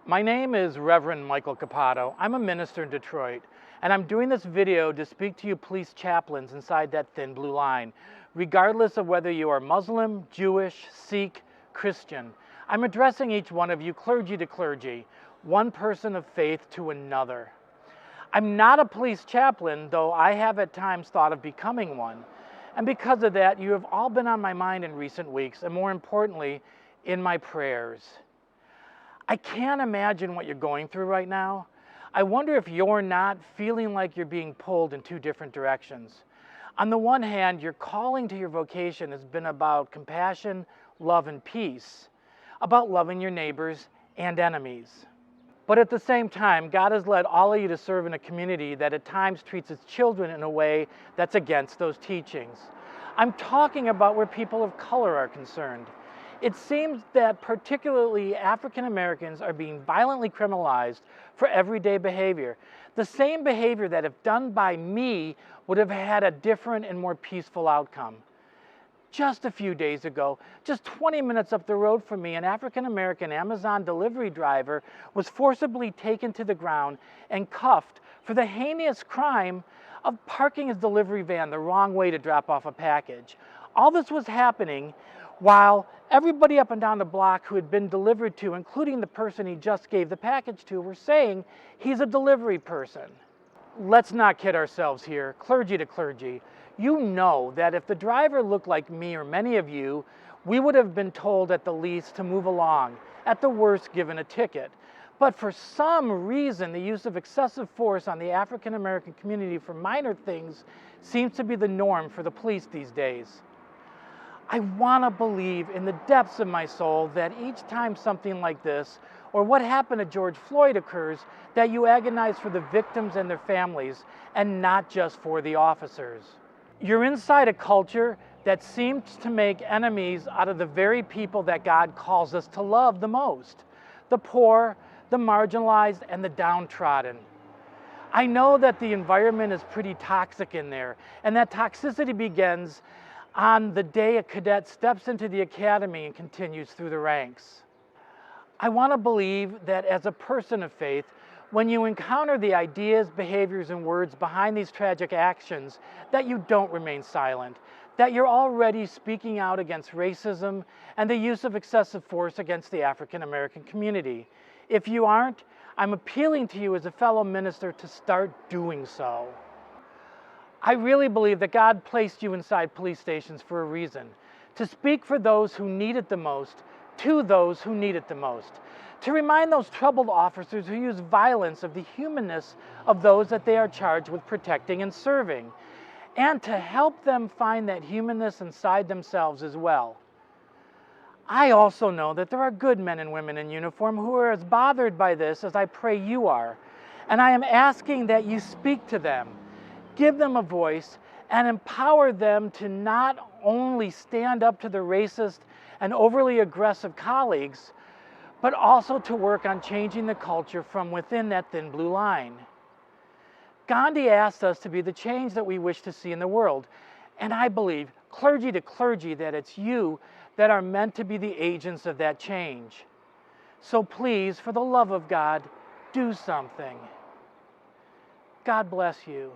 My name is Reverend Michael Capato. I'm a minister in Detroit, and I'm doing this video to speak to you police chaplains inside that thin blue line, regardless of whether you are Muslim, Jewish, Sikh, Christian. I'm addressing each one of you clergy to clergy, one person of faith to another. I'm not a police chaplain, though I have at times thought of becoming one. And because of that, you have all been on my mind in recent weeks, and more importantly, in my prayers. I can't imagine what you're going through right now. I wonder if you're not feeling like you're being pulled in two different directions. On the one hand, your calling to your vocation has been about compassion, love, and peace, about loving your neighbors and enemies. But at the same time, God has led all of you to serve in a community that at times treats its children in a way that's against those teachings. I'm talking about where people of color are concerned. It seems that particularly African Americans are being violently criminalized for everyday behavior. The same behavior that, if done by me, would have had a different and more peaceful outcome. Just a few days ago, just 20 minutes up the road from me, an African American Amazon delivery driver was forcibly taken to the ground and cuffed for the heinous crime of parking his delivery van the wrong way to drop off a package. All this was happening while everybody up and down the block who had been delivered to, including the person he just gave the package to, were saying he's a delivery person. Let's not kid ourselves here, clergy to clergy. You know that if the driver looked like me or many of you, we would have been told at the least to move along, at the worst given a ticket. But for some reason, the use of excessive force on the African American community for minor things seems to be the norm for the police these days. I want to believe in the depths of my soul that each time something like this, or what happened to George Floyd occurs, that you agonize for the victims and their families, and not just for the officers. You're inside a culture that seems to make enemies out of the very people that God calls us to love the most: the poor, the marginalized, and the downtrodden. I know that the environment is pretty toxic in there, and that toxicity begins on the day a cadet steps into the academy and continues through the ranks. I want to believe that as a person of faith, when you encounter the ideas, behaviors, and words behind these tragic actions, that you don't remain silent, that you're already speaking out against racism and the use of excessive force against the African American community. If you aren't, I'm appealing to you as a fellow minister to start doing so. I really believe that God placed you inside police stations for a reason, to speak for those who need it the most, to those who need it the most, to remind those troubled officers who use violence of the humanness of those that they are charged with protecting and serving, and to help them find that humanness inside themselves as well. I also know that there are good men and women in uniform who are as bothered by this as I pray you are, and I am asking that you speak to them, give them a voice, and empower them to not only stand up to the racist and overly aggressive colleagues, but also to work on changing the culture from within that thin blue line. Gandhi asked us to be the change that we wish to see in the world, and I believe, clergy to clergy, that it's you that are meant to be the agents of that change. So please, for the love of God, do something. God bless you.